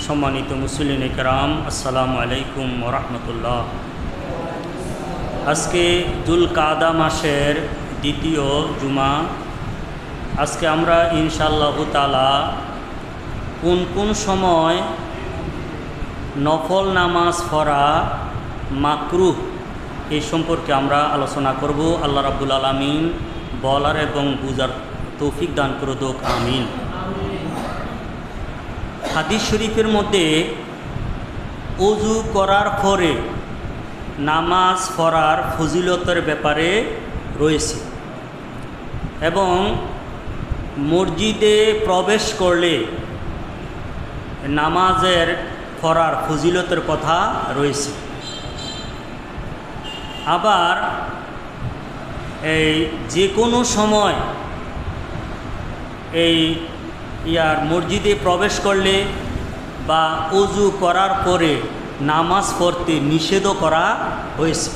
সম্মানিত মুসলিম کرام আসসালামু আলাইকুম ওয়া রাহমাতুল্লাহ। আজকে যুলকাদা মাসের দ্বিতীয় জুমা। আজকে আমরা ইনশাআল্লাহ তাআলা কোন কোন সময় নফল নামাজ পড়া মাকরুহ এই সম্পর্কে আমরা আলোচনা করব। আল্লাহ রাব্বুল আলামিন বলার এবং বুঝার তৌফিক দান করুক, আমিন। হাদিস শরীফের মধ্যে ওযু করার পরে নামাজ পড়ার ফজিলতের ব্যাপারে রয়েছে এবং মসজিদে প্রবেশ করলে নামাজের পড়ার ফজিলতের কথা রয়েছে। আবার এই যে কোনো সময় মসজিদে প্রবেশ করলে বা ওযু করার পরে নামাজ পড়তে নিষেধও করা হয়েছে।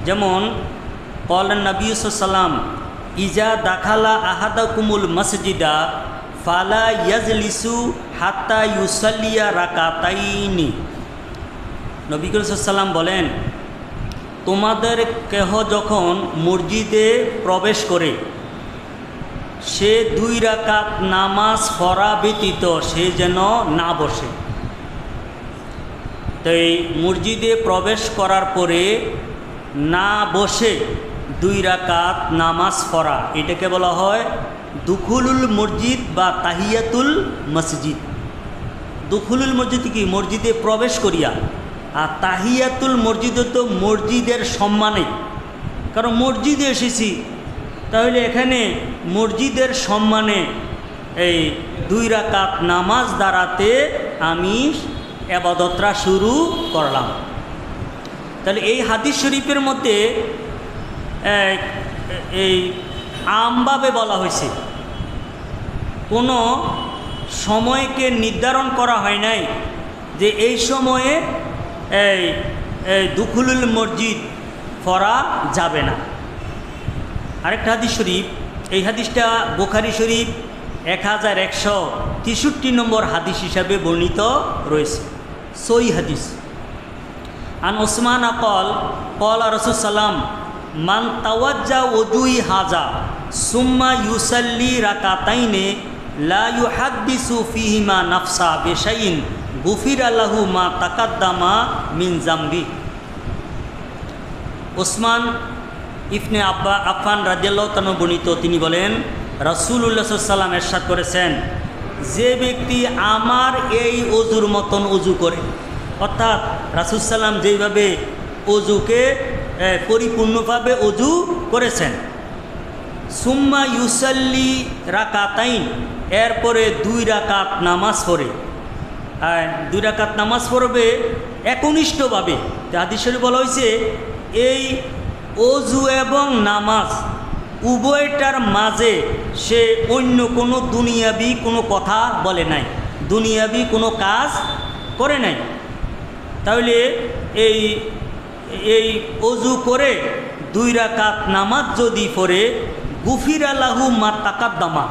যেমন ক্বালান নবী সাল্লাল্লাহু আলাইহি ওয়াসাল্লাম ইজা দাখালা আহাদাকুমুল মসজিদা ফালা ইয়াজলিসু হাত্তা ইউসাল্লিয়া রাকাতাইনি। নবী করিম সাল্লাল্লাহু আলাইহি ওয়াসাল্লাম বলেন, তোমাদের কেহ যখন মসজিদে প্রবেশ করে সে 2 রাকাত নামাজ পড়া ব্যতীত সে যেন না বসে। তো এই মসজিদে প্রবেশ করার পরে না বসে 2 রাকাত নামাজ পড়া, এটাকে বলা হয় দুখুলুল মসজিদ বা তাহিয়াতুল মসজিদ। দুখুলুল মসজিদ কি? মসজিদে প্রবেশ করিয়া। আর তাহিয়াতুল মসজিদ তো মসজিদের সম্মানে, কারণ মসজিদে এসেছি, তাহলে এখানে মসজিদের সম্মানে এই 2 রাকাত নামাজ দ্বারাতে আমি ইবাদতটা শুরু করলাম। তাহলে এই হাদিস শরীফের মধ্যে এই আমভাবে বলা হয়েছে, কোনো সময়কে নির্ধারণ করা হয় নাই যে এই সময়ে এই দুখুলুল মসজিদ পড়া যাবে না। আরেকটা হাদিস শরীফ, এই হাদিসটা বুখারী শরীফ 1163 নম্বর হাদিস হিসাবে বর্ণিত রয়েছে, সহিহ হাদিস। আন উসমান ক্বালা রাসূল সাল্লাম মান তাওয়াজ্জা ওযুই হাজা সুম্মা ইউসাল্লি রাকাতাইনে লা ইউহাদ্দিসু ফীহিমা নাফসা বিশাইইন গুফিরা লাহু মা তাকাদ্দামা মিন জামবি। ওসমান ইবনে আফফান রাদিয়াল্লাহু তাআলা বর্ণিত, তিনি বলেন রাসূলুল্লাহ সাল্লাল্লাহু আলাইহি ওয়াসাল্লাম ইরশাদ করেছেন, যে ব্যক্তি আমার এই ওযুর মতন ওযু করে, অর্থাৎ রাসূল সাল্লাম যেইভাবে ওযুকে পরিপূর্ণভাবে ওযু করেছেন, সুম্মা ইউসাল্লি রাকাতাইন, এরপরে 2 রাকাত নামাজ পড়ে, 2 রাকাত নামাজ পড়বে একনিষ্ঠভাবে। হাদিস শরীফে বলা হয়েছে এই ওযু এবং নামাজ উভয়টার মাঝে সে অন্য কোনো দুনিয়াবি কোনো কথা বলে নাই, দুনিয়াবি কোনো কাজ করে নাই। তাহলে এই ওযু করে 2 রাকাত নামাজ যদি পড়ে গুফিরা লাহু মা তাকাদ্দামা,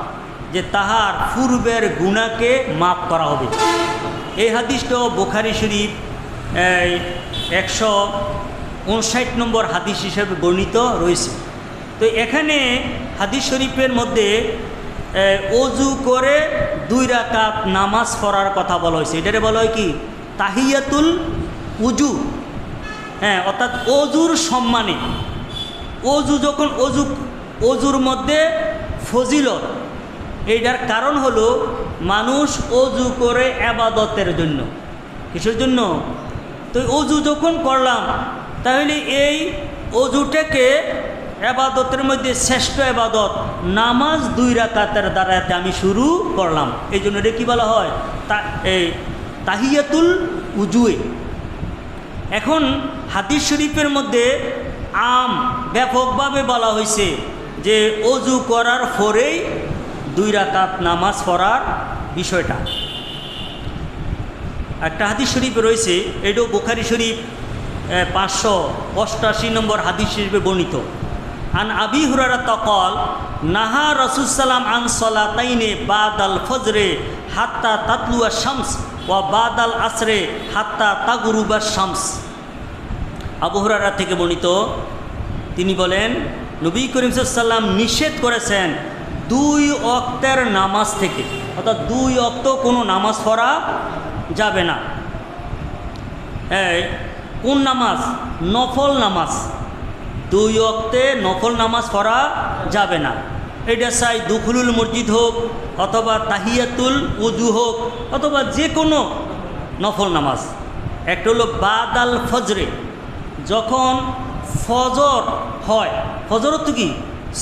যে তাহার পূর্বের গুনাহকে মাফ করা হবে। এই হাদিসটাও বুখারী শরীফ 159 নম্বর হাদিস হিসেবে বর্ণিত রয়েছে। তো এখানে হাদিস শরীফের মধ্যে ওযু করে 2 রাকাত নামাজ পড়ার কথা বলা হয়েছে। এটারে বলা হয় কি? তাহিয়াতুল উজু। হ্যাঁ, অর্থাৎ ওযুর সম্মানে। ওযু যখন ওযুর মধ্যে ফজিলত, এইটার কারণ হলো মানুষ ওযু করে ইবাদতের জন্য। কিসের জন্য? তো ওযু যখন করলাম, তাহলে এই ওযুটাকে ইবাদতের মধ্যে শ্রেষ্ঠ ইবাদত নামাজ 2 রাকাতের দ্বারাতে আমি শুরু করলাম। এই জন্য এটা কী বলা হয়? এই তাহিয়াতুল উজুয়ে। এখন হাদিস শরীফের মধ্যে ব্যাপকভাবে বলা হয়েছে যে ওযু করার পরেই 2 রাকাত নামাজ পড়ার বিষয়টা। একটা হাদিস শরীফে রয়েছে, এটাও বুখারী শরীফ 588 নম্বর হাদিস শরীফে বর্ণিত। আন আবি হুরায়রা ক্বাল নাহা রাসূল সাল্লাল্লাহু আন সালাতাইনি বাদাল ফজরে হাত্তা তাতলুয়া শামস ওয়া বাদাল আসরে হাত্তা তাগুরুবা শামস। আবু হুরায়রা থেকে বর্ণিত, তিনি বলেন নবী করিম সাল্লাল্লাহু আলাইহি ওয়াসাল্লাম নিষেধ করেছেন 2 ওয়াক্তের নামাজ থেকে, অর্থাৎ 2 ওয়াক্ত কোনো নামাজ পড়া যাবে না। এই কোন নামাজ? নফল নামাজ। 2 ওয়াক্তে নফল নামাজ পড়া যাবে না। এটা চাই দুখুলুল মসজিদ হোক, অথবা তাহিয়াতুল উজু হোক, অথবা যে কোনো নফল নামাজ। একটা হলো বাদাল ফজরে, যখন ফজর হয়, ফজর তো কি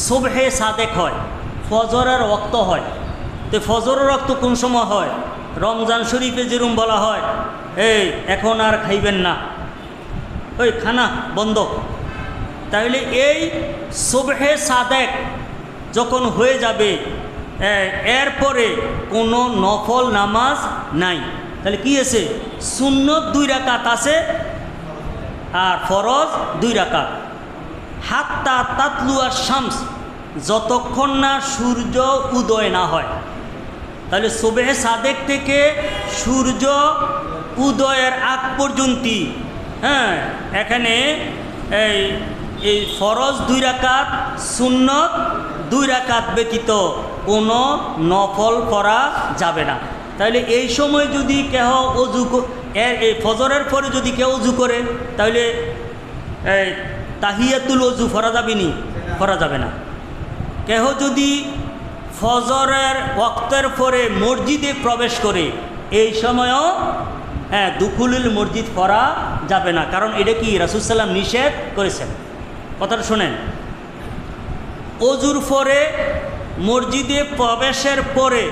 সুবহে সাদেক হয়, ফজরের ওয়াক্ত হয়। তো ফজরের ওয়াক্ত কোন সময় হয়? রমজান শরীফে যেরকম বলা হয়, এই এখন আর খাইবেন না, ওই খানা বন্ধ। তাহলে এই সুবহে সাদেক যখন হয়ে যাবে, এরপরে কোনো নফল নামাজ নাই। তাহলে কি আছে? সুন্নত 2 রাকাত আছে আর ফরজ 2 রাকাত। হাত্তা তাতলুয়া শামস, যতক্ষণ না সূর্য উদয় না হয়। তাহলে সুবহে সাদেক থেকে সূর্য উদয়ের আগ পর্যন্ত, এখানে এই ফরজ 2 রাকাত, সুন্নত 2 রাকাত ব্যতীত কোনো নফল করা যাবে না। তাহলে এই সময় যদি কেহ অজু, এই ফজরের পরে যদি কেউ অজু করে, তাহলে তাহিয়াতুল অজু করা যাবে নি? করা যাবে না। কেহ যদি ফজরের ওয়াক্তের পরে মসজিদে প্রবেশ করে, এই সময়ও দুখুলুল মসজিদ করা যাবে না, কারণ এটা কি রাসূল সাল্লাল্লাহু আলাইহি ওয়াসাল্লাম নিষেধ করেছেন। কথাটা শোনেন, অজুর পরে মসজিদে প্রবেশের পরে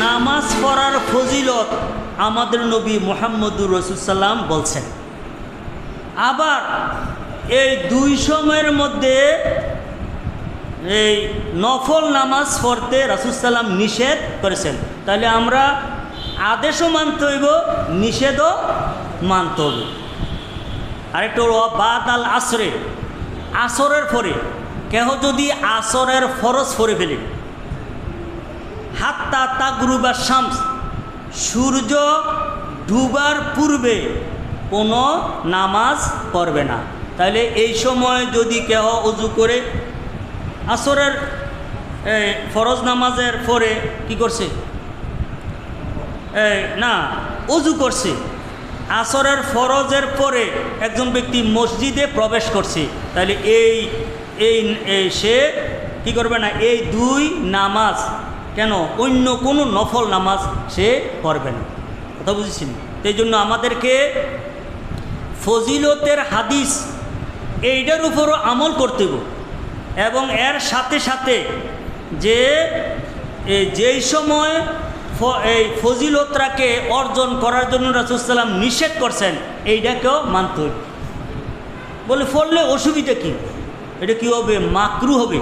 নামাজ পড়ার ফজিলত আমাদের নবী মুহাম্মদুর রাসূলুল্লাহ সাল্লাল্লাহু আলাইহি ওয়াসাল্লাম বলছেন। আবার এই 2 সময়ের মধ্যে এই নফল নামাজ পড়তে রাসূল সাল্লাল্লাহু আলাইহি ওয়াসাল্লাম নিষেধ করেছেন। তাহলে আমরা আদেশও মানতে হইব, নিষেধও মানতে হবে। আরেকটা হলো বাদাল আসরে, আসরের পরে কেহ যদি আসরের ফরজ পড়ে ফেলে, হাত্তা তাগরুবা শামস, সূর্য ডুবার পূর্বে কোনো নামাজ পড়বে না। তাহলে এই সময় যদি কেহ অজু করে, আসরের ফরজ নামাজের পরে কি করছে? না, অজু করছে। আসরের ফরজের পরে একজন ব্যক্তি মসজিদে প্রবেশ করছে, তাহলে সে কি করবে না? এই 2 নামাজ, কেন অন্য কোনো নফল নামাজ সে পড়বে না। কথা বুঝেছেন? এই জন্য আমাদেরকে ফজিলতের হাদিস এইটার উপরও আমল করতে হবে, এবং এর সাথে সাথে যেই সময় এই ফজিলতটাকে অর্জন করার জন্য রাসূল সাল্লাল্লাহু আলাইহি ওয়াসাল্লাম নিষেধ করছেন, এইটাকেও মানতে হবে। বলে পড়লে অসুবিধা কি? এটা কি হবে? মাকরু হবে।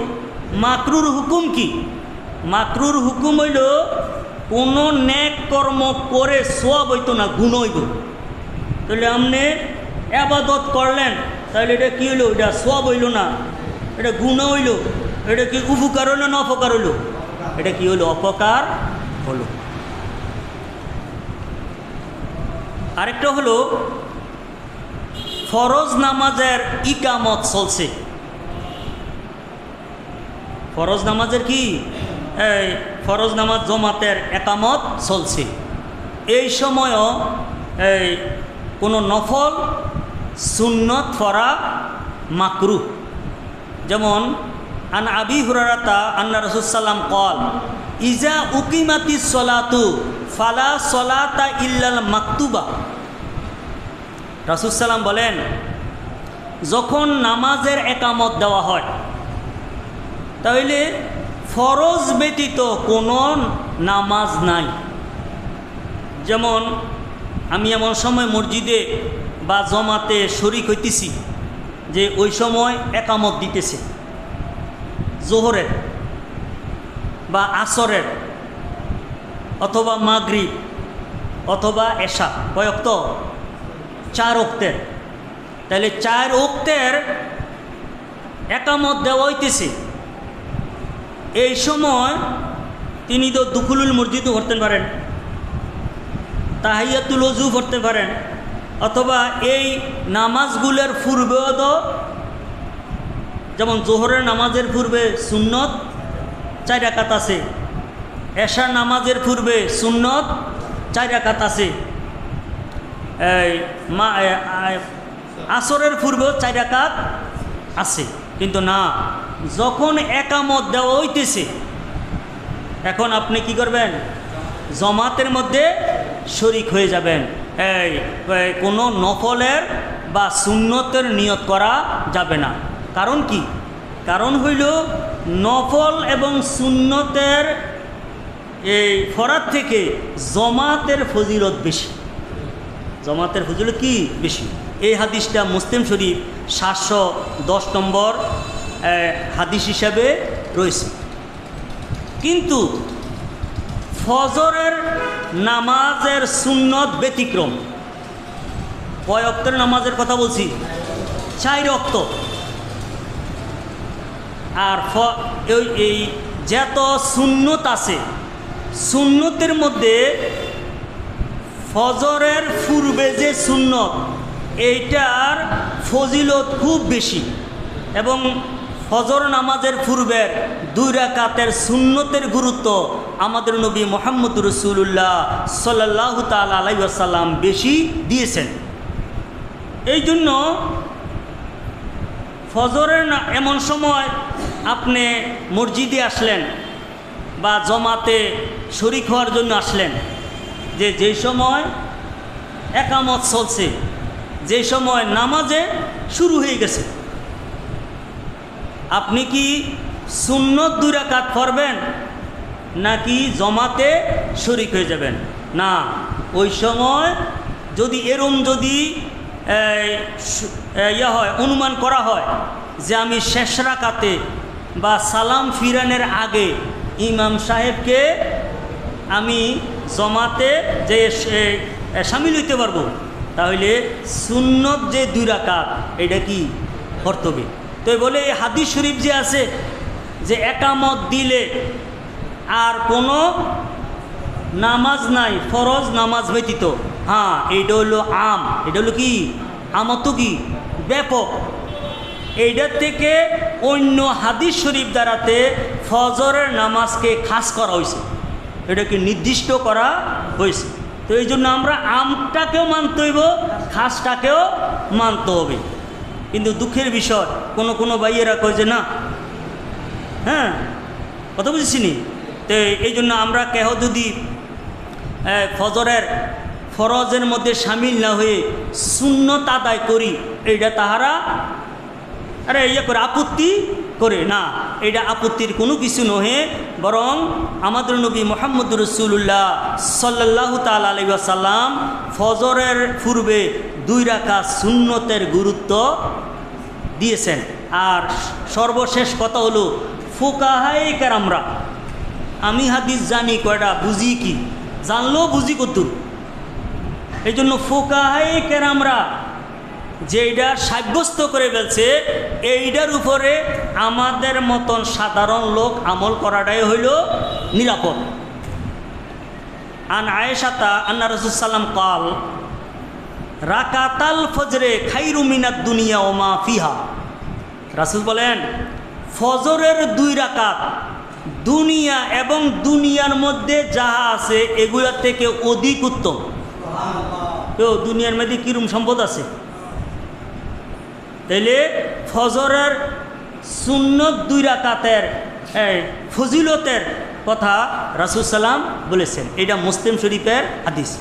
মাকরুর হুকুম কি? মাকরুর হুকুম হইল কোনো নেক কর্ম করে সওয়াব হইতো না, গুণ হইব। তাহলে আপনি ইবাদত করলেন, তাহলে এটা কি হইল? এটা সওয়াব হইল না, এটা গুণ হইল। এটা কি উপকার হইল না অপকার হইল? এটা কি হইল? অপকার হলো। আরেকটা হলো ফরজ নামাজের ইকামত চলছে। ফরজ নামাজের কি? ফরজ নামাজ জমাতের একামত চলছে। এই সময়ও কোনো নফল সুন্নত পড়া মাকরুহ। যেমন আন আবি হুরায়রা আন্না রাসূলুল্লাহ সাল্লাল্লাহু আলাইহি ওয়াসাল্লাম ক্বাল ইজা উকিমাতিস সলাতু ফালা সলাতা ইল্লাল মাকতুবা। রাসূল সাল্লাম বলেন, যখন নামাজের একামত দেওয়া হয়, তাহলে ফরজ ব্যতীত কোনো নামাজ নাই। যেমন আমি এমন সময় মসজিদে বা জমাতে শরীক হইতেছি যে ওই সময় একামত দিতেছে, জোহরের বা আসরের অথবা মাগরিব অথবা এশা, কয় ওয়াক্ত? 4 ওয়াক্তের। তাহলে 4 ওয়াক্তের একামত দেওয়া হইতেছে। এই সময় তিনি তো দুখুলুল মসজিদও করতে পারেন, তাহিয়াতুল ওযু পড়তে পারেন, অথবা এই নামাজগুলোর পূর্বেও তো, যেমন জোহরের নামাজের পূর্বে সুন্নত 4 রাকাত আছে, এশার নামাজের পূর্বে সুন্নত 4 রাকাত আছে, আসরের পূর্বেও 4 রাকাত আছে। কিন্তু না, যখন একামত দেওয়া হইতেছে, এখন আপনি কি করবেন? জমাতের মধ্যে শরিক হয়ে যাবেন। কোনো নফলের বা সুন্নতের নিয়ত করা যাবে না। কারণ কি? কারণ হইল নফল এবং সুন্নতের এই ফরাদ থেকে জমাতের ফজিলত বেশি। জমাতের ফজিলত কি বেশি? এই হাদিসটা মুসলিম শরীফ 710 নম্বর হাদিস হিসাবে রয়েছে। কিন্তু ফজরের নামাজের সুন্নত ব্যতিক্রম। কয় ওয়াক্তের নামাজের কথা বলছি? 4 ওয়াক্ত। আর এই যত সুন্নত আছে, সুন্নতের মধ্যে ফজরের পূর্বে যে সুন্নত, এইটার ফজিলত খুব বেশি। এবং ফজর নামাজের পূর্বের 2 রাকাতের সুন্নতের গুরুত্ব আমাদের নবী মুহাম্মদ রাসূলুল্লাহ সাল্লাল্লাহু তাআলা আলাইহি ওয়াসাল্লাম বেশি দিয়েছেন। এই জন্য ফজরের এমন সময় আপনি মসজিদে আসলেন বা জমাতে শরীক হওয়ার জন্য আসলেন, যেই সময় একামত চলছে, যে সময় নামাজে শুরু হয়ে গেছে, আপনি কি সুন্নত 2 রাকাত পড়বেন নাকি জমাতে শরীক হয়ে যাবেন? না, ওই সময় যদি যদি হয়, অনুমান করা হয় যে আমি শেষ রাকাতে বা সালাম ফিরানের আগে ইমাম সাহেবকে আমি জমাতে যে শামিল হইতে পারবো, তাহলে সুন্নত যে 2 রাকাত এটা কি পড়তে হবে। তো বলে এই হাদিস শরীফ যে আছে যে একামত দিলে আর কোনো নামাজ নাই ফরজ নামাজ ব্যতীত, হ্যাঁ এইটা হলো আম, এটা হলো কি আমত কি ব্যাপক। এইটার থেকে অন্য হাদিস শরীফ দ্বারাতে ফজরের নামাজকে খাস করা হয়েছে, এটাকে নির্দিষ্ট করা হয়েছে। তো এই জন্য আমরা আমটাকেও মানতে হইব, খাসটাকেও মানতে হবে। কিন্তু দুঃখের বিষয়, কোনো ভাইয়েরা কয় যে না, হ্যাঁ কথা বুঝছি নি। তো এই জন্য আমরা কেহ যদি ফজরের ফরজের মধ্যে সামিল না হয়ে সুন্নত আদায় করি, এইটা তাহারা করে আপত্তি করে না। এটা আপত্তির কোনো কিছু নহে, বরং আমাদের নবী মুহাম্মদ রাসূলুল্লাহ সাল্লাল্লাহু তাআলা আলাইহি ওয়াসাল্লাম ফজরের পূর্বে 2 রাকাত সুন্নতের গুরুত্ব দিয়েছেন। আর সর্বশেষ কথা হলো ফুকাহায়ে কেরামরা, আমি হাদিস জানি কয়টা, বুঝি কি, জানলেও বুঝি কদ্দুর। এই জন্য ফুকাহায়ে কেরামরা যেইটা সাব্যস্ত করে ফেলছে, এইটার উপরে আমাদের মতন সাধারণ লোক আমল করাটাই হইল নিরাপদ। আন আয়েশাতা আন্না রাসূল সাল্লাম কাল রাকাতাল ফজরে খাইরু মিনাদ দুনিয়া ওয়া মা ফিহা। রাসূল বলেন ফজরের 2 রাকাত দুনিয়া এবং দুনিয়ার মধ্যে যাহা আছে এগুলোর থেকে অধিক উত্তম। কেউ দুনিয়ার মধ্যে কিরম সম্পদ আছে, তাইলে ফজরের সুন্নত 2 রাকাতের ফজিলতের কথা রাসূল সাল্লাম বলেছেন। এটা মুসলিম শরীফের হাদিস।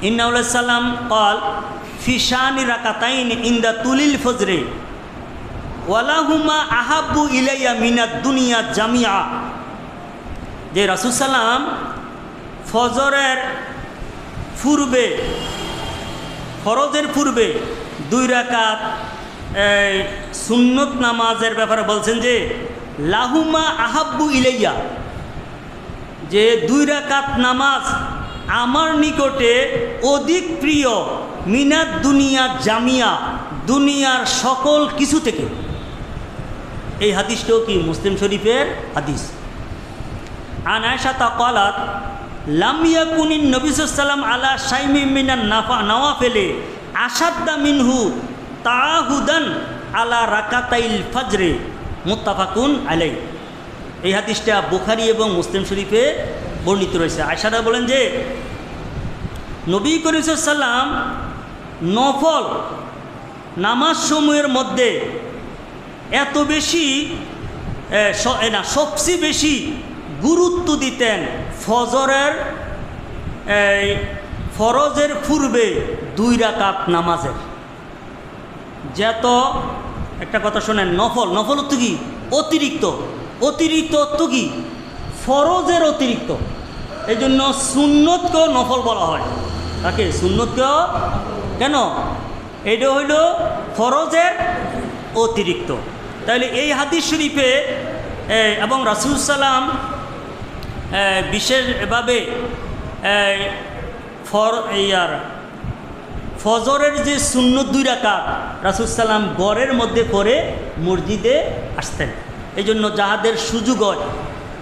ইন্নাহু সাল্লাম قال في شان রাকাতাইন ইনদা তুলিল ফজরে ওয়ালাহুমা আহাব্বু ইলাইয়া মিনাদ দুনিয়া জামিআ। যে রাসূল সাল্লাম ফজরের পূর্বে, ফরজের পূর্বে 2 রাকাত সুন্নত নামাজের ব্যাপারে বলছেন যে লাহুমা আহাব্বু ইলাইয়া, যে 2 রাকাত নামাজ আমার নিকটে অধিক প্রিয় মিনাত দুনিয়া জামিয়া, দুনিয়ার সকল কিছু থেকে। এই হাদিসটাও কি মুসলিম শরীফের হাদিস। আন আয়েশা ক্বালাত লাম ইয়াকুনিন নবী সাল্লাল্লাহু আলা শাইমিন মিনান নাওয়াফিলে আশাদ্দা মিনহু তাআহুদান আলা রাকাতাইল ফজরে মুত্তাফাকুন আলাই। এই হাদিসটা বুখারী এবং মুসলিম শরীফে বর্ণিত রয়েছে। আয়েশা বলেন যে নবী করিম সাল্লাল্লাহু আলাইহি ওয়াসাল্লাম নফল নামাজ সমূহের মধ্যে এত বেশি সবচেয়ে বেশি গুরুত্ব দিতেন ফরজের পূর্বে 2 রাকাত নামাজের। যত একটা কথা শোনেন, নফল অর্থ কি? অতিরিক্ত অর্থ কি? ফরজের অতিরিক্ত। এই জন্য সুন্নতকেও নফল বলা হয়। তাকে সুন্নতকেও কেন? এটা হইল ফরজের অতিরিক্ত। তাহলে এই হাদিস শরীফে এবং রাসূল সাল্লাম বিশেষভাবে ফজরের যে সুন্নত 2 রাকাত রাসূল সাল্লাম ঘরের মধ্যে পড়ে মসজিদে আসতেন। এই জন্য যাহাদের সুযোগ হয়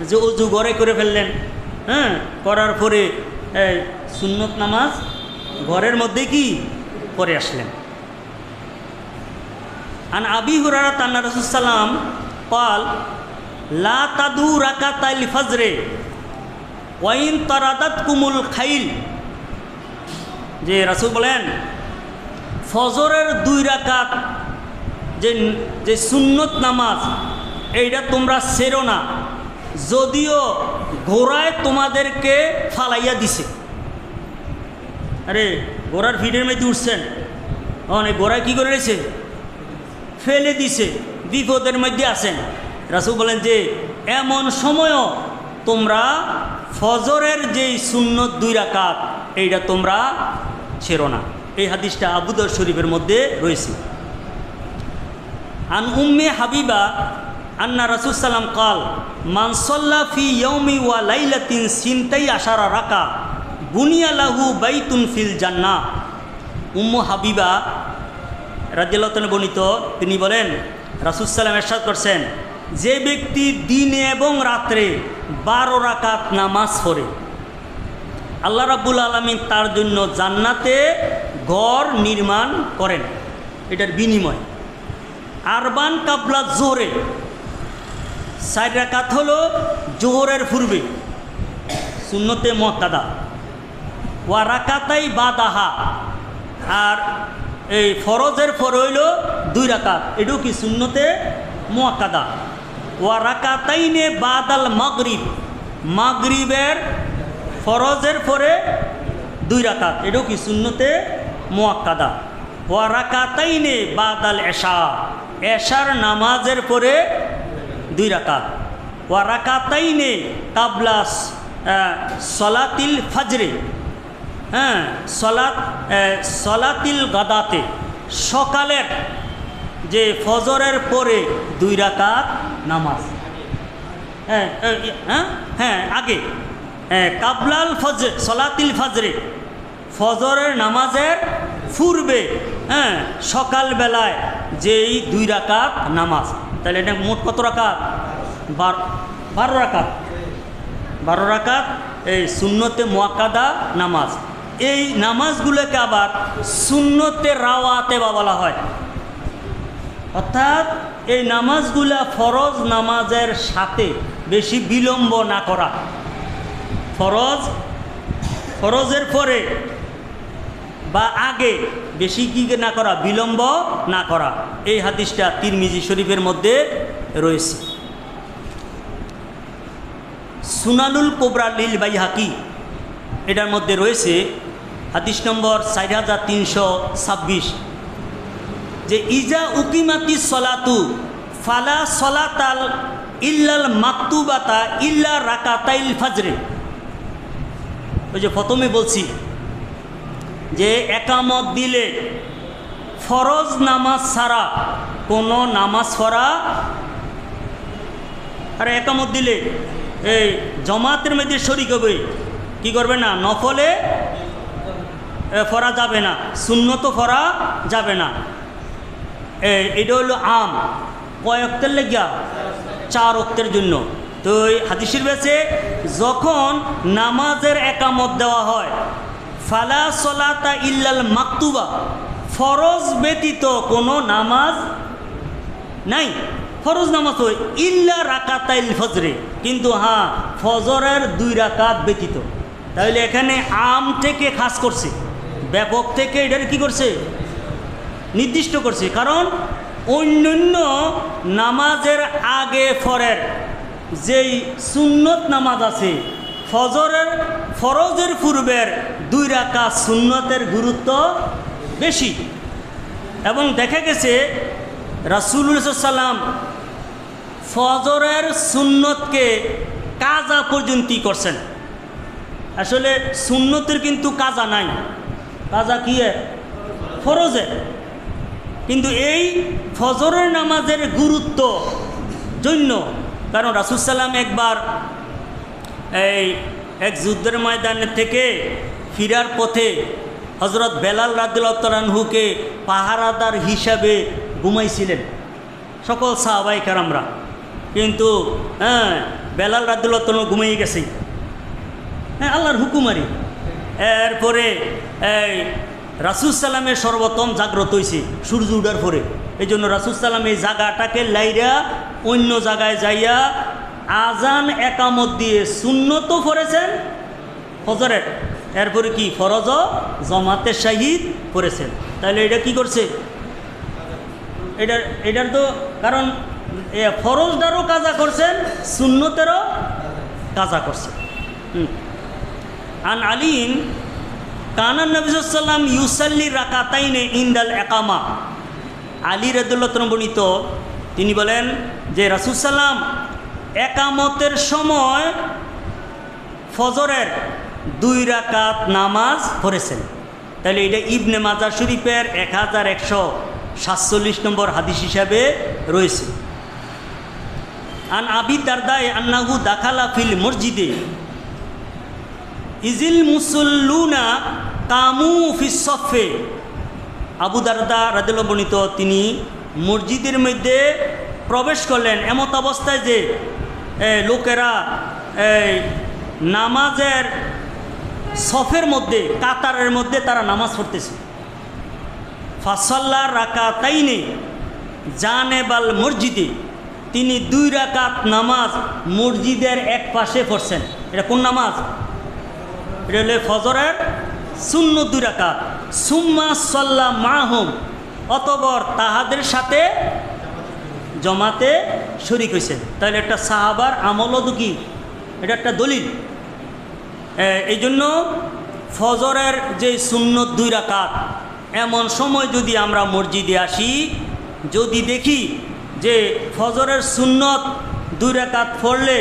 যে অজু ঘরে করে ফেললেন, করার পরে সুন্নত নামাজ ঘরের মধ্যে কি পড়ে আসলেন। আন আবি হুরায়রা আন্না রাসূল সাল্লাম قال লা তাদু রাকাতাইল ফজরে ওয়া ইন তারাদাতকুমুল খাইল। যে রাসূল বলেন ফজরের 2 রাকাত যে সুন্নত নামাজ এইটা তোমরা ছেড়ো না, যদিও ঘোড়ায় তোমাদেরকে ফালাইয়া দিছে। আরে ঘোড়ার ভিড়ের মধ্যে উঠছেন, অনেক ঘোড়ায় কী করে রয়েছে? ফেলে দিছে, বিপদের মধ্যে আছেন। রাসূল বলেন যে এমন সময়ও তোমরা ফজরের যেই সুন্নত 2 রাকাত এইটা তোমরা ছেড়ো না। এই হাদিসটা আবু দাউদ শরীফের মধ্যে রয়েছে। আন উম্মে হাবিবা আন্না রাসূল সাল্লাম কাল মান সাল্লা ফি ইয়াউমি ওয়া লাইলাতিন সিনতাই আশারা রাকা বুনিয়া লাহু বাইতুন ফিল জান্নাহ। উম্মু হাবিবা রাদিয়াল্লাহু তাআলা বর্ণিত, তিনি বলেন রাসূল সাল্লাম ইরশাদ করছেন, যে ব্যক্তি দিনে এবং রাত্রে 12 রাকাত নামাজ পড়ে আল্লাহ রাব্বুল আলামিন তার জন্য জান্নাতে ঘর নির্মাণ করেন। এটার বিনিময় আরবান কাবলা জোহরে 4 রাকাত হলো জোহরের পূর্বে সুন্নতে মুআক্কাদা, ওয়া রাকাতাই বাদাহা, আর এই ফরজের পরে হইল 2 রাকাত, এটাও কি সুন্নতে মুআক্কাদা। ওয়া রাকাতাইনে বাদাল মাগরিব, মাগরিবের ফরজের পরে 2 রাকাত, এটাও কি সুন্নতে মুআক্কাদা। ওয়া রাকাতাইনে বাদাল এশা, এশার নামাজের পরে 2 রাকাত। ওয়া রাকাতাইনে কাবলা সলাতিল ফজরে, সলাতিল গাদাতে, সকালের যে ফজরের পরে 2 রাকাত নামাজ। আগে কাবলাল ফজর সলাতিল ফজরে, ফজরের নামাজের পূর্বে সকালবেলায় যেই 2 রাকাত নামাজ। তাহলে এটা মোট কত রাকাত? 12 রাকাত। 12 রাকাত এই সুন্নতে মুআক্কাদা নামাজ। এই নামাজগুলোকে আবার সুন্নতে রাওয়াতে বলা হয়, অর্থাৎ এই নামাজগুলা ফরজ নামাজের সাথে বেশি বিলম্ব না করা, ফরজের পরে বা আগে বেশি কি না করা, বিলম্ব না করা। এই হাদিসটা তিরমিজি শরীফের মধ্যে রয়েছে। সুনানুল কুবরা লিল বাইহাকি এটার মধ্যে রয়েছে হাদিস নম্বর 4326, যে ইজা উকিমাতি সলাতু ফালা সলাতাল ইল্লাল মাকতুবাতা ইল্লা রাকাতাইল ফজরে। ওই যে প্রথমে বলছি যে একামত দিলে ফরজ নামাজ ছাড়া কোনো নামাজ পড়া, আর একামত দিলে এই জমাতের মধ্যে শরীক হবে, কি করবে না, নফলে পড়া যাবে না, সুন্নত পড়া যাবে না। এটা হলো আম, কয় ওয়াক্তের লেগিয়া? 4 ওয়াক্তের জন্য। তো এই হাদিসের বেছে যখন নামাজের একামত দেওয়া হয়, ফালা সলাতা ইল্লাল মাকতুবা, ফরজ ব্যতীত কোনো নামাজ নাই, ফরজ নামাজ হয় ইল্লা রাকাতাইল ফজরে, কিন্তু হ্যাঁ ফজরের 2 রাকাত ব্যতীত। তাহলে এখানে আম থেকে খাস করছে, ব্যাপক থেকে এটার কি করছে, নির্দিষ্ট করছে। কারণ অন্যান্য নামাজের আগে ফরের যেই সুন্নত নামাজ আছে, ফরজের পূর্বের 2 রাকাত সুন্নতের গুরুত্ব বেশি। এবং দেখা গেছে রাসূলুল্লাহ সাল্লাল্লাহু আলাইহি ওয়াসাল্লাম ফজরের সুন্নতকে কাজা পর্যন্ত করছেন। আসলে সুন্নতের কিন্তু কাজা নাই, কাজা কি ফরজে, কিন্তু এই ফজরের নামাজের গুরুত্ব জন্য, কারণ রাসূল সাল্লাম একবার এক যুদ্ধের ময়দানের থেকে ফিরার পথে হযরত বেলাল রাদিয়াল্লাহু তাআলা আনহুকে পাহারাদার হিসাবে ঘুমাইছিলেন সকল সাহাবায়ে কেরামরা, কিন্তু বেলাল রাদিয়াল্লাহু তাআলা ঘুমিয়ে গেছে, আল্লাহর হুকুমারি। এরপরে রাসূল সাল্লামের সর্বপ্রথম জাগ্রত হয়েছে সূর্য উঠার পরে, এই জন্য রাসূল সাল্লাম এই জায়গাটাকে লাইরা অন্য জায়গায় যাইয়া আজান একামত দিয়ে সুন্নতও পড়েছেন ফজরের, এরপরে কি ফরজ জমাতে শাহিদ পড়েছেন। তাহলে এটা কি করছে, এটার তো কারণ ফরজদারও কাজা করছেন, সুন্নতেরও কাজা করছেন। আন আলীন কানান নবী সাল্লাল্লাহু আলাইহি ওয়াসাল্লাম ইউসাল্লি রাকাতাইনে ইনদাল একামা, আলী রাদিয়াল্লাহু তাআলা বর্ণিত, তিনি বলেন যে রাসূল সাল্লাম একামতের সময় ফজরের 2 রাকাত নামাজ পড়েছেন। তাহলে এটা ইবনে মাজাহ শরীফের 1147 নম্বর হাদিস হিসাবে রয়েছে। আন আবি দারদা আন্নাহু দাখালা ফিল মসজিদে ইজিল মুসল্লুনা কামু ফিস সফে, আবু দারদা রাদিয়াল্লাহু বর্ণিত, তিনি মসজিদের মধ্যে প্রবেশ করলেন এমত অবস্থায় যে লোকেরা নামাজের সফের মধ্যে, কাতারের মধ্যে তারা নামাজ পড়তেছে। ফাসাল্লা রাকাতাইনে জানেবাল মসজিদে, তিনি 2 রাকাত নামাজ মসজিদের এক পাশে পড়ছেন। এটা কোন নামাজ? এটা হলে ফজরের সুন্নত 2 রাকাত। সুম্মা সাল্লা মাহুম, অতঃপর তাহাদের সাথে জমাতে শরীক হয়েছেন। তাহলে একটা সাহাবার আমলও তো কি, এটা একটা দলিল। এই জন্য ফজরের যে সুন্নত 2 রাকাত, এমন সময় যদি আমরা মসজিদে আসি, যদি দেখি যে ফজরের সুন্নত 2 রাকাত পড়লে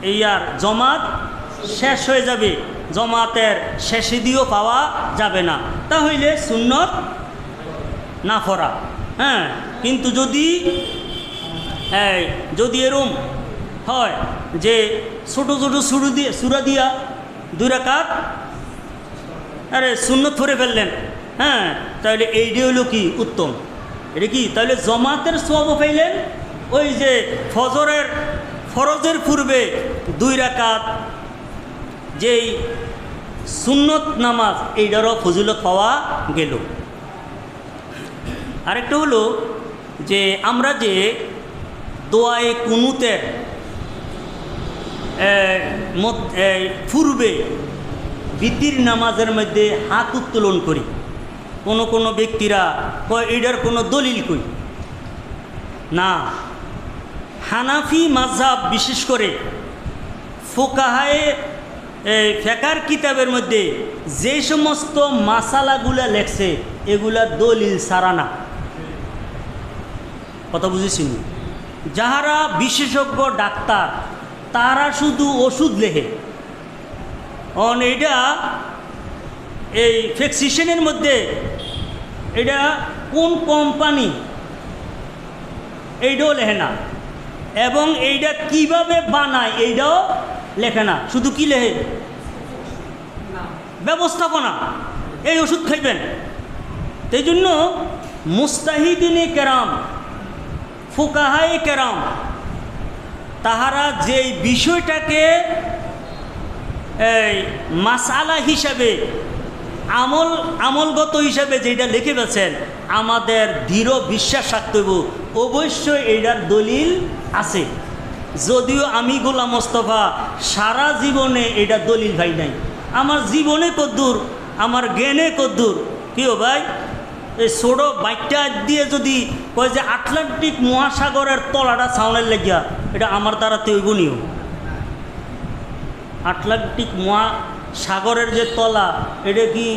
এই আর জমাত শেষ হয়ে যাবে, জমাতের শেষে দিয়েও পাওয়া যাবে না, তাহলে সুন্নত না পড়া। কিন্তু যদি এরম হয় যে ছোটো ছোটো সূরা দিয়া 2 রাকাত সুন্নত পড়ে ফেললেন, তাহলে এইটা হলো কি উত্তম। এটা কি তাহলে জমাতের সওয়াবও পাইলেন, ওই যে ফরজের পূর্বে 2 রাকাত যেই সুন্নত নামাজ, এইটারও ফজিলত পাওয়া গেল। আরেকটা হলো যে আমরা যে দোয়ায়ে কুনুতের পূর্বে বিতির নামাজের মধ্যে হাত উত্তোলন করি, কোনো ব্যক্তিরা কয় এটার কোনো দলিল কই না। হানাফি মাযহাব বিশেষ করে ফুকাহায়ে ফিকহের কিতাবের মধ্যে যে সমস্ত মাসালাগুলা লেখছে, এগুলা দলিল ছাড়া না। কথা বুঝেছেন? যাহারা বিশেষজ্ঞ ডাক্তার, তারা শুধু ওষুধ লেখে। এটা এই ফিক্সিশনের মধ্যে এটা কোন কোম্পানি, এইটাও লেখে না, এবং এইটা কিভাবে বানায় এইটাও লেখে না। শুধু কি লেখে? ব্যবস্থাপনা, এই ওষুধ খাইবেন। এই জন্য মুস্তাহিদিনে কেরাম, ফুকাহায়ে কেরাম, তাহারা যেই বিষয়টাকে এই মাসালা হিসাবে আমলগত হিসাবে যেটা লিখে গেছেন, আমাদের দৃঢ় বিশ্বাস রাখতে হইব অবশ্যই এইটার দলিল আছে। যদিও আমি গোলাম মোস্তফা সারা জীবনে এটা দলিল ভাই নাই, আমার জীবনে কদ্দূর, আমার জ্ঞানে কদ্দূর। কেউ ভাই এই ছোট বাইকটা দিয়ে যদি কয় যে আটলান্টিক মহাসাগরের তলাটা ছাউনের লেগিয়া, এটা আমার দ্বারা তৈব নিও। আটলান্টিক মহাসাগরের যে তলা, এটা কি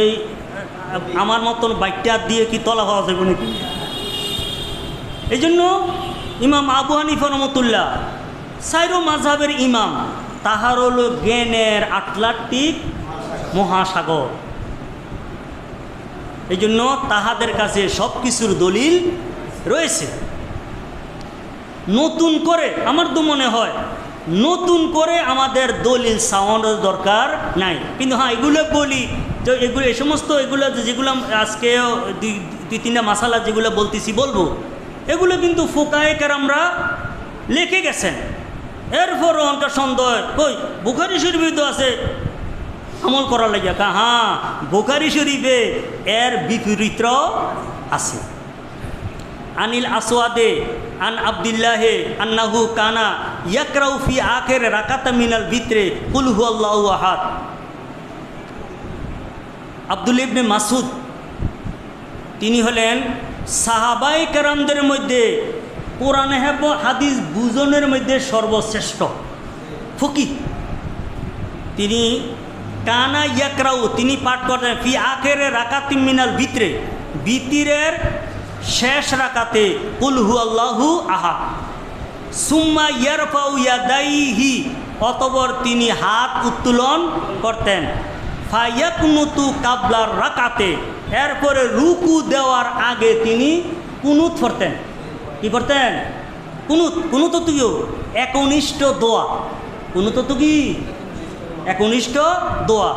এই আমার মতন বাইকটা দিয়ে কি তলা হওয়া যাবে নাকি? এই জন্য ইমাম আবু হানিফা রহমতুল্লাহ সাইরো মাযহাবের ইমাম, তাহার হলো জ্ঞানের আটলান্টিক মহাসাগর। এই জন্য তাহাদের কাছে সব কিছুর দলিল রয়েছে। নতুন করে আমার তো মনে হয় নতুন করে আমাদের দলিল চাওয়ানোর দরকার নাই। কিন্তু হ্যাঁ, এগুলো বলি যে এগুলো এই সমস্ত এগুলো যেগুলো আজকে দুই তিনটা মাসালা যেগুলো বলতেছি বলবো, এগুলো কিন্তু ফুকায়ে কেরামরা লিখে গেছেন। এরপরও অনেক সন্দেহ, কই বুখারী শরীফে তো আছে আমল করার লাগিয়া। হ্যাঁ, বুখারী শরীফে এর বিপরীত আছে। আনিল আসওয়াদে আন আব্দুল্লাহে আন্নাহু কানা ইয়াকরাউ ফি আখির রাকাত মিনাল ভিতরে কুল হুয়াল্লাহু আহাদ। আব্দুল্লাহ ইবনে মাসউদ তিনি হলেন সাহাবায়ে কেরামদের মধ্যে কোরআন হাদিস বুঝনের মধ্যে সর্বশ্রেষ্ঠ ফকিহ। তিনি কানা ইয়াকরাউ তিনি পাঠ করতেন ফি আখির রাকাত মিনাল ভিতরে, ভিতরের শেষ রাকাতে কুল হুয়াল্লাহু আহাদ। সুম্মা ইয়ারফাউ ইয়াদাইহি, অতঃপর তিনি হাত উত্তোলন করতেন। ফায়াকুনুতু কাবলার রাকাতে, এরপরে রুকু দেওয়ার আগে তিনি কুনুত পড়তেন। কি করতেন? কুনুত। কুনুত তো কি? একনিষ্ঠ দোয়া। কুনুত তো কি? একনিষ্ঠ দোয়া।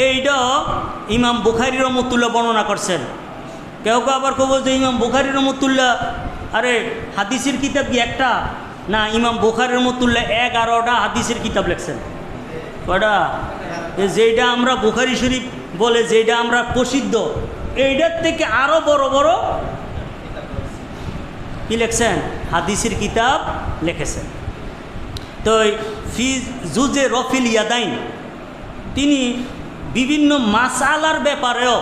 এইটা ইমাম বুখারী রহমতুল্লাহ বর্ণনা করছেন। কেউ কেউ আবার কব যে ইমাম বুখারী রহমতুল্লাহ, আরে হাদিসের কিতাব কি একটা না? ইমাম বুখারী রহমতুল্লাহ 11টা হাদিসের কিতাব লিখছেন। কয়টা? যেটা আমরা বুখারী শরীফ বলে, যেটা আমরা প্রসিদ্ধ, এইটার থেকে আরও বড় বড় কি লিখছেন? হাদিসের কিতাব লিখেছেন। তো ফি জুজে রফিল ইয়াদাইন, তিনি বিভিন্ন মাসালার ব্যাপারেও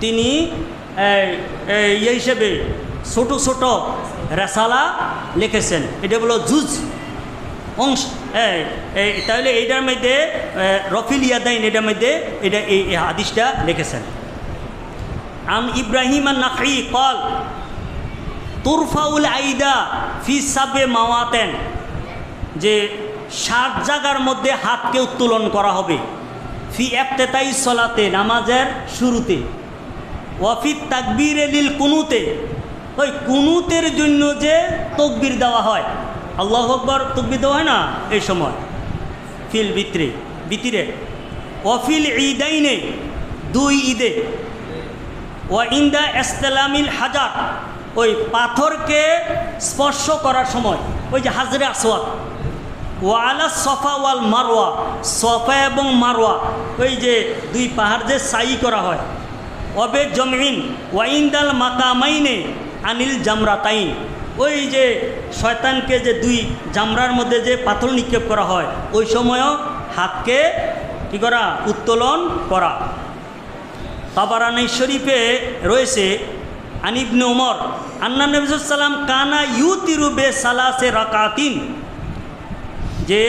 তিনি ইয়ে হিসেবে ছোট ছোট রেসালা লিখেছেন। এটা হলো জুজ অংশ। তাহলে এইটার মধ্যে রফিল ইয়াদাইন, এটার মধ্যে এটা এই হাদিসটা লিখেছেন। আন ইব্রাহিম আন-নাখঈ قال তুরফাউল আইদা ফি সাবে মাওয়াতেন, যে 7 জায়গার মধ্যে হাতকে উত্তোলন করা হবে। ফি ইফতিতাই সলাতে, নামাজের শুরুতে। ওয়াফি তাকবীরে লিল কুনুতে, ওই কুনুতের জন্য যে তাকবীর দেওয়া হয়, আল্লাহু আকবার তাকবীর দেওয়া হয় না এই সময়, ফিল ভিতরে। ওয়াফিল ঈদাইনে, 2 ঈদে। ওয়া ইনদা ইসতিলামিল হাজার, ওই পাথরকে স্পর্শ করার সময়, ওই যে হাজরে আসওয়াদ। ওয়া আলা সফা ওয়াল মারওয়া, সফা এবং মারওয়া, ওই যে 2 পাহাড় যে সাই করা হয়। ওয়াবে জমইন ওয়াইন্দাল মাকামাইনে আনিল জামরাতাইন, ওই যে শয়তানকে যে 2 জামরার মধ্যে যে পাথর নিক্ষেপ করা হয়, ওই সময়ও হাতকে কি করা? উত্তোলন করা। তাবারানী শরীফে রয়েছে আন ইবনে ওমর আন্না নবী সাল্লাল্লাহু আলাইহি ওয়াসাল্লাম কানা ইউতিরু বে সালাসে রাকাতিন, যে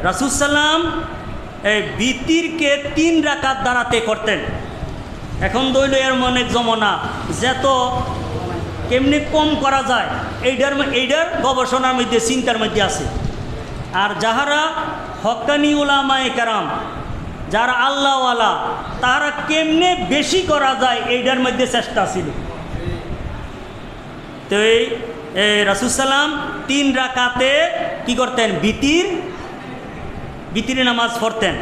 রাসূল সাল্লাম এই বিতিরকে 3 রাকাত দাঁড়াতে করতেন। এখন দইল এর মনে জমনা যত কেমনি কম করা যায়, এইটার গবেষণার মধ্যে, চিন্তার মধ্যে আছে। আর যাহারা হক্কানি উলামায়ে কেরাম, যারা আল্লাহওয়ালা, তারা কেমনে বেশি করা যায় এইটার মধ্যে চেষ্টা ছিল। তো এই রাসূল সাল্লাম 3 রাকাতে কি করতেন? বিতির নামাজ পড়তেন।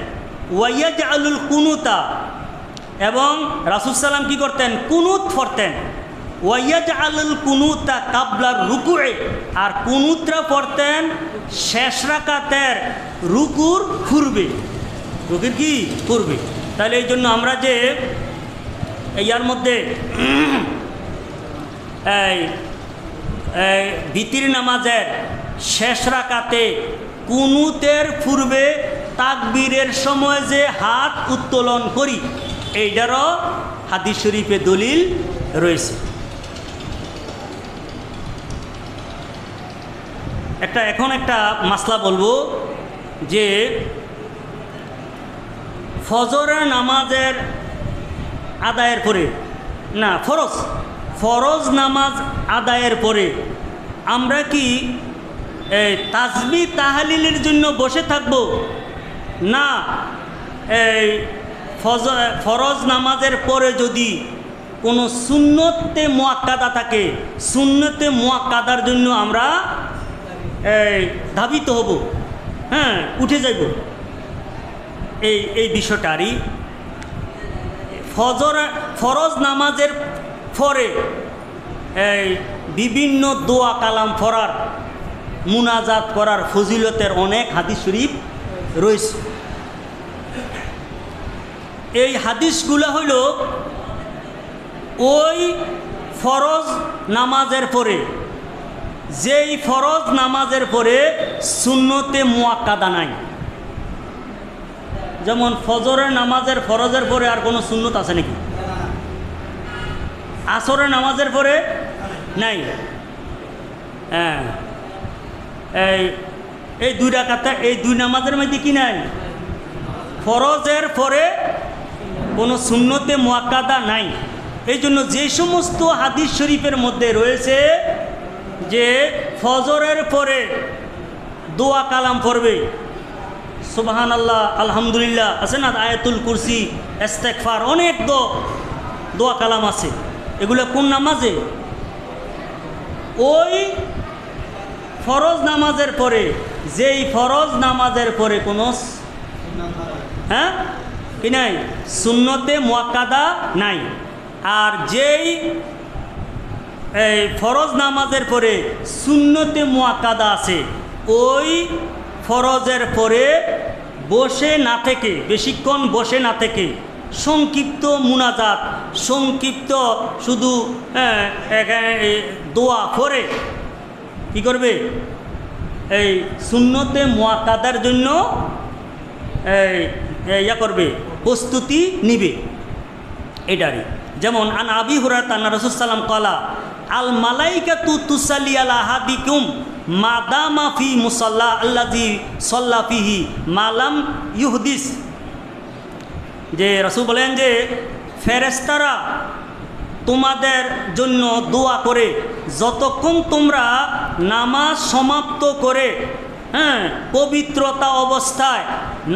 ওয়াইয়াজআলুল কুনুতা, এবং রাসূল সাল্লাম কি করতেন? কুনুত পড়তেন। ওয়াইয়াজআলুল কুনুতা কাবলার রুকুয়ে, আর কুনুতরা পড়তেন শেষ রাকাতের রুকুর পূর্বে, রুকুর কি পূর্বে। তাহলে এই জন্য আমরা যে ইয়ার মধ্যে ভিতির নামাজের শেষ রাকাতে কুনুতের পূর্বে তাকবীরের সময় যে হাত উত্তোলন করি, এইটারও হাদিস শরীফে দলিল রয়েছে। এখন একটা মাসলা বলবো যে ফজরের নামাজের আদায়ের পরে, না ফরজ নামাজ আদায়ের পরে আমরা কি তাসবিহ তাহলিলের জন্য বসে থাকব, না এই ফরজ নামাজের পরে যদি কোনো সুন্নতে মুআক্কাদা থাকে, সুন্নতে মুআক্কাদার জন্য আমরা ধাবিত হব, হ্যাঁ উঠে যাইব, এই বিষয়টারই ফরজ নামাজের পরে বিভিন্ন দোয়া কালাম পড়ার, মুনাজাত করার ফজিলতের অনেক হাদিস শরীফ রয়েছে। এই হাদিসগুলো হইল ওই ফরজ নামাজের পরে, যেই ফরজ নামাজের পরে সুন্নতে মুআক্কাদা নাই। যেমন ফজরের নামাজের ফরজের পরে আর কোনো সুন্নত আছে নাকি? আসরের নামাজের পরে নাই। হ্যাঁ, এই দুই রাকাতে এই দুই নামাজের মধ্যে কি নাই? ফরজের পরে কোনো সুন্নতে মুআক্কাদা নাই। এই জন্য যে সমস্ত হাদিস শরীফের মধ্যে রয়েছে যে ফজরের পরে দোয়া কালাম পড়বে, সুবহানাল্লাহ, আলহামদুলিল্লাহ আছে না, আয়াতুল কুরসি, ইস্তেগফার, অনেক দোয়া কালাম আছে, এগুলো কোন নামাজে? ওই ফরজ নামাজের পরে, যেই ফরজ নামাজের পরে কোনো কি নাই? সুন্নতে মুআক্কাদা নাই। আর যেই ফরজ নামাজের পরে সুন্নতে মুআক্কাদা আছে, ওই ফরজের পরে বসে না থেকে, বেশিক্ষণ বসে না থেকে সংক্ষিপ্ত মুনাজাত, সংক্ষিপ্ত শুধু দোয়া করে কি করবে? এই সুন্নতে মুআক্কাদার জন্য ইয়া করবে, প্রস্তুতি নিবে। এটারই যেমন আন আবি হুরায়রা আন্না রাসূলুল্লাহ সাল্লাল্লাহু আলাইহি ওয়াসাল্লাম ক্বালা আল মালাইকাতু তুসাল্লি আলা আহাদিকুম মাদামা ফি মুসাল্লা আল্লাযী সাল্লা ফিহি মালাম ইউহদিস। যে রাসূল বলেন যে ফেরেশতারা তোমাদের জন্য দোয়া করে যতক্ষণ তোমরা নামাজ সমাপ্ত করে, হ্যাঁ, পবিত্রতা অবস্থায়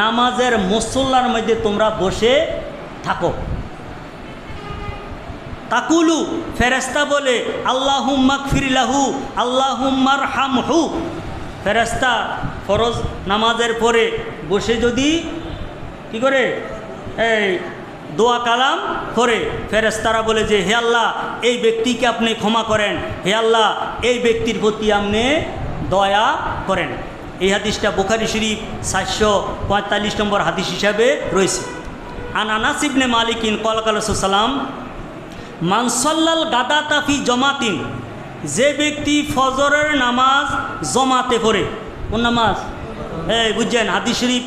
নামাজের মুসল্লার মধ্যে তোমরা বসে থাকো। তাকুলু, ফেরেশতা বলে আল্লাহুম্মা গফির লাহু আল্লাহুম্মা আরহামহু। ফেরেশতা ফরজ নামাজের পরে বসে যদি কি করে এই দোয়া কালাম করে, ফেরেশতারা বলে যে হে আল্লাহ, এই ব্যক্তিকে আপনি ক্ষমা করেন, হে আল্লাহ, এই ব্যক্তির প্রতি আপনি দয়া করেন। এই হাদিসটা বুখারী শরীফ 745 নম্বর হাদিস হিসাবে রয়েছে। আন আনাস ইবনে মালিকিন ক্বালা ক্বালা রাসূলুল্লাহ সাল্লাল্লাহু আলাইহি ওয়াসাল্লাম মান সাল্লাল গাদাতা ফি জামাতিন, যে ব্যক্তি ফজরের নামাজ জমাতে পড়ে, কোন নামাজ? বুঝছেন, হাদিস শরীফ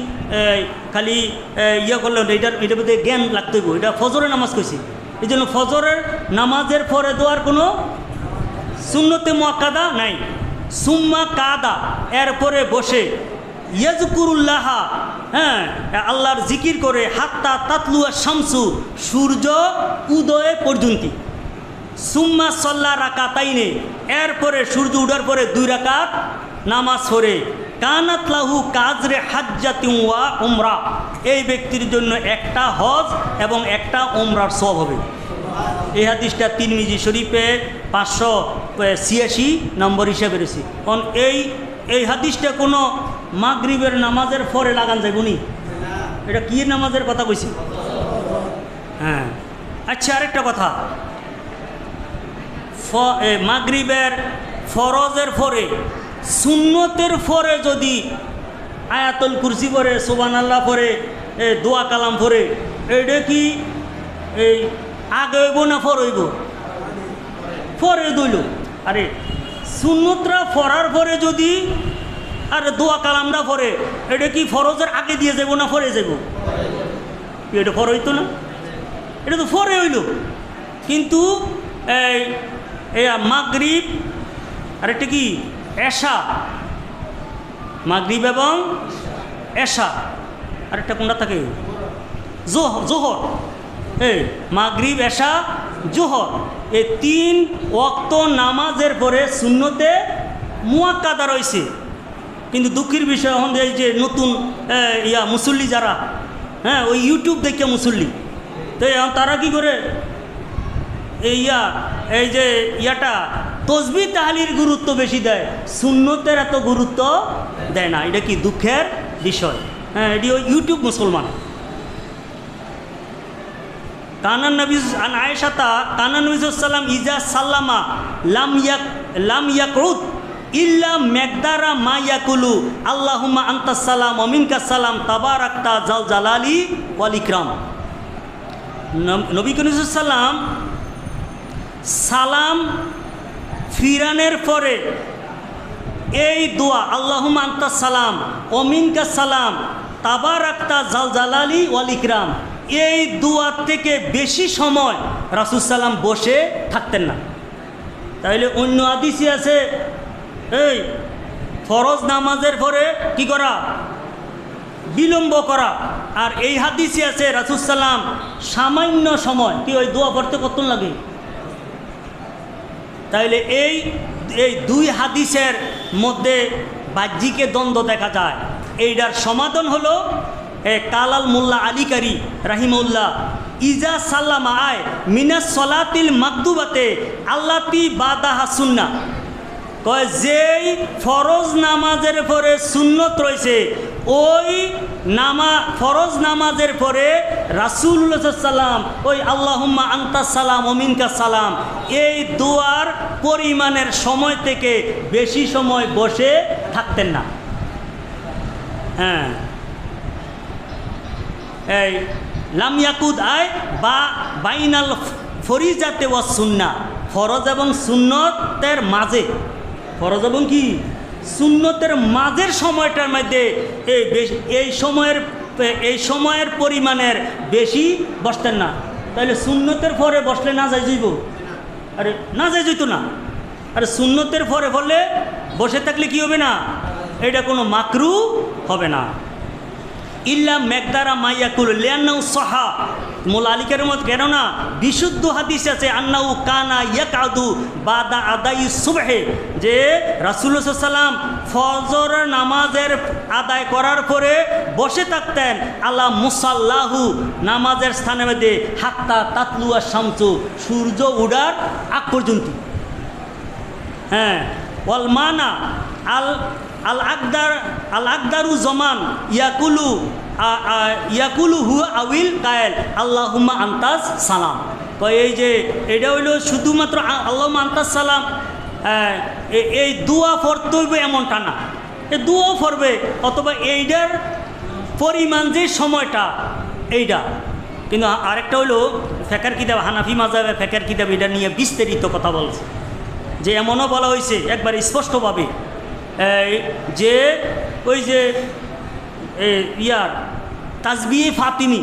খালি ইয়ে করলে এটার মধ্যে জ্ঞান লাগতে হইব। এটা ফজরের নামাজ কইছি, এই জন্য ফজরের নামাজের পরে দোয়ার কোনো সুন্নতে মুআক্কাদা নাই। সুম্মা কাদা, এরপরে বসে ইয়াজকুরুল্লাহ, হ্যাঁ, আল্লাহর জিকির করে হাত্তা তাতলুয়া শামসু, সূর্য উদয় পর্যন্ত। সুম্মা সাল্লা রাকাতাইনে, এরপরে সূর্য উঠার পরে 2 রাকাত নামাজ পড়ে কানাত লাহু কাজরে হাজ্জাতিন ওয়া উমরা, এই ব্যক্তির জন্য একটা হজ এবং একটা উমরার সওয়াব হবে। এই হাদিসটা তিরমিজি শরীফে 586 নম্বর হিসাবে রয়েছে। কারণ এই হাদিসটা কোনো মাগরিবের নামাজের পরে লাগান যাইবনি, এটা কি নামাজের কথা কইছি? হ্যাঁ, আচ্ছা, আরেকটা কথা, মাগরিবের ফরজের পরে সুন্নতের পরে যদি আয়াতুল কুরসি পরে সুবহানাল্লাহ পরে দোয়া কালাম পরে এটা কি এই আগে হইব না পর হইব? পরে দইল। আরে সুন্নতরা পড়ার পরে যদি আর দোয়া কালামরা পরে এটা কি ফরজের আগে দিয়ে যাব না পরে যাব? এটা পর হইতো না, এটা তো পরে হইল। কিন্তু এই মাগরিব আর এটা কি এশা, মাগরিব এবং এশা, আরেকটা কোনটা থাকে জোহর, মাগরিব এশা জোহর, এই 3 ওয়াক্ত নামাজের পরে সুন্নতে মুয়াক্কাদা রয়েছে। কিন্তু দুঃখের বিষয় এখন এই যে নতুন মুসল্লি যারা, হ্যাঁ ওই ইউটিউব দেখে মুসল্লি, তো তারা কি করে এই যে ইয়াটা তসবিহ তাহলির গুরুত্ব বেশি দেয়, সুন্নতের এত গুরুত্ব দেয় না। এটা কি দুঃখের বিষয়। হ্যাঁ এটি ওই ইউটিউব মুসলমান। কানান নবী আন আয়েশাতা কানান নবী সাল্লাম ইজা সাল্লামা লাম ইয়াকউদ ইল্লা মাকদারা মা ইয়াকুলু আল্লাহুম্মা আনতাস সালাম ওয়া মিনকাস সালাম তাবারাকতা জাল জালালি ওয়াল ইকরাম। নবী করিম সাল্লাম সালাম ফিরানের পরে এই দোয়া আল্লাহুম্মা আনতাস সালাম ওয়া মিনকাস সালাম তাবারাকতা জাল জালালি ওয়াল ইকরাম, এই দোয়ার থেকে বেশি সময় রাসূল সাল্লাম বসে থাকতেন না। তাইলে অন্য হাদিসে আছে এই ফরজ নামাজের পরে কি করা? বিলম্ব করা। আর এই হাদিসে আছে রাসূল সাল্লাম সামান্য সময় কি ওই দোয়া পড়তে কত লাগে? তাইলে এই 2 হাদিসের মধ্যে বাহ্যিকে দ্বন্দ্ব দেখা যায়। এইটার সমাধান হলো কালাল মোল্লা আলী কারি রাহিমউল্লাহ ইজা সাল্লামা আয় মিনাস সলাতিল মাকতুবাতে আল্লাতি বাদাহা সুন্নাহ, কয় যেই ফরজ নামাজের পরে সুন্নত রয়েছে ওই ফরজ নামাজের পরে রাসূলুল্লাহ সাল্লাম ওই আল্লাহুম্মা আনতাস সালাম ওয়া মিনকাস সালাম এই দোয়ার পরিমাণের সময় থেকে বেশি সময় বসে থাকতেন না। হ্যাঁ এই লাম ইয়াকুদ আয় বা বাইনাল ফরিজাতে ওয়াস সুন্নাহ, ফরজ এবং সুন্নতের মাঝে, ফরজ এবং কি সুন্নতের মাঝের সময়টার মধ্যে এই সময়ের পরিমাণের বেশি বসতেন না। তাহলে সুন্নতের পরে বসলে না যাই যাইব? আরে না যাই যেত না। আরে সুন্নতের পরে বললে বসে থাকলে কি হবে না? এটা কোনো মাকরু হবে না। ইল্লা মেকদারা মাইয়াকুল লিয়ান্নাউ সাহা মোলা আলিকের মত, কেননা বিশুদ্ধ হাদিস আছে আন্নাউ কানা ইয়াকাদু বাদা আদাই সুবহে, যে রাসূলুল্লাহ সাল্লাম ফজর নামাজের আদায় করার পরে বসে থাকতেন আলা মুসাল্লাহু নামাজের স্থানের মধ্যে হাত্তা তাতলুয়া শামসু সূর্য উঠার আগ পর্যন্ত। হ্যাঁ ওয়াল মানা আল আকদারু জমান ইয়াকুলু হুয়া আউইল কায়েল আল্লাহুম্মা আনতাস সালাম। তো এই যে এটা হইল শুধুমাত্র আল্লাহুম্মা আনতাস সালাম এই দোয়া পড়তে হইবে এমনটা না, এই দোয়াও পড়বে, অথবা এইটার পরিমাণ যে সময়টা এইটা। কিন্তু আরেকটা হইল ফেকার কিতাব, হানাফি মাযহাবে ফেকার কিতাব এটা নিয়ে বিস্তারিত কথা বলছে, যে এমনও বলা হয়েছে একবার স্পষ্টভাবে যে ওই যে তাসবিহে ফাতিমি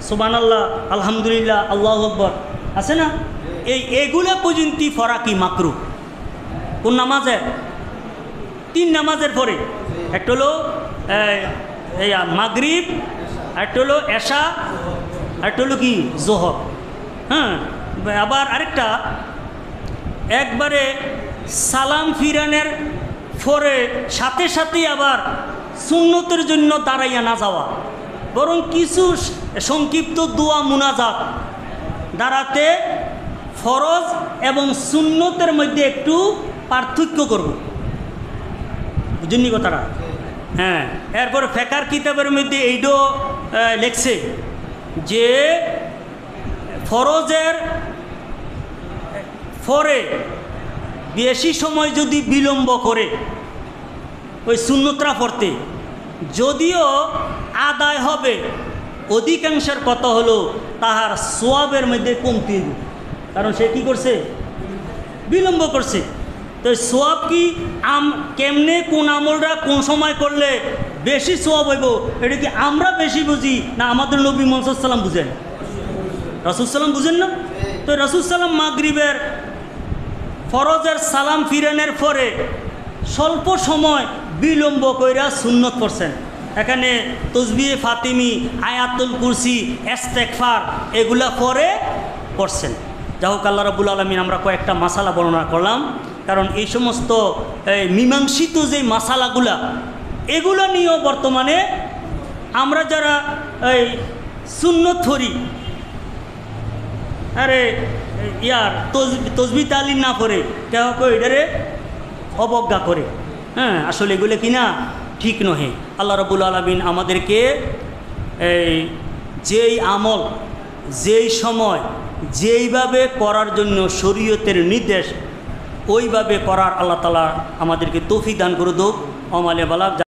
সুবহানাল্লাহ আলহামদুলিল্লাহ আল্লাহু আকবার আছে না, এইগুলা পর্যন্ত পড়া কি মাকরু? কোন নামাজে? 3 নামাজের পরে, একটা হলো মাগরিব, একটা হলো এশা, একটা হলো কি জোহর। হ্যাঁ আবার আরেকটা একবারে সালাম ফিরানের পরে সাথে সাথেই আবার সুন্নতের জন্য দাঁড়াইয়া না যাওয়া, বরং কিছু সংক্ষিপ্ত দোয়া মুনাজাত দাঁড়াতে ফরজ এবং সুন্নতের মধ্যে একটু পার্থক্য করব, বুঝুননি কথাটা? হ্যাঁ এরপরে ফেকার কিতাবের মধ্যে এইটাও লেখছে যে ফরজের পরে বেশি সময় যদি বিলম্ব করে ওই সুন্নতরা পড়তে, যদিও আদায় হবে, অধিকাংশের কথা হলো তাহার সোয়াবের মধ্যে কমতি, কারণ সে কি করছে, বিলম্ব করছে। তো সোয়াব কি কেমনে কোন আমলটা কোন সময় করলে বেশি সোয়াব হইব, এটা কি আমরা বেশি বুঝি না আমাদের নবী মুহাম্মদ সাল্লাম বুঝেন? রাসূল সাল্লাম বুঝেন না? তো রাসূল সাল্লাম মাগরিবের ফরজের সালাম ফিরানোর পরে স্বল্প সময় বিলম্ব কইরা সুন্নত পড়ছেন। এখানে তসবিহে ফাতিমি, আয়াতুল কুরসি, ইস্তেগফার এগুলা পরে পড়ছেন। যাই হোক, আল্লাহ রাব্বুল আলামিন, আমরা কয়েকটা মাসালা বর্ণনা করলাম, কারণ এই সমস্ত মীমাংসিত যে মাসালাগুলা এগুলো নিয়েও বর্তমানে আমরা যারা এই সুন্নত ধরি, আরে ইয়ার তসবি তালিম না করে কেউ কেউ এটারে অবজ্ঞা করে। হ্যাঁ, আসলে এগুলো কিনা ঠিক নহে। আল্লাহ রাব্বুল আলামিন আমাদেরকে যেই আমল যেই সময় যেইভাবে করার জন্য শরীয়তের নির্দেশ ওইভাবে করার আল্লাহ তাআলা আমাদেরকে তৌফিক দান করে দোক। আমালে বালাগ।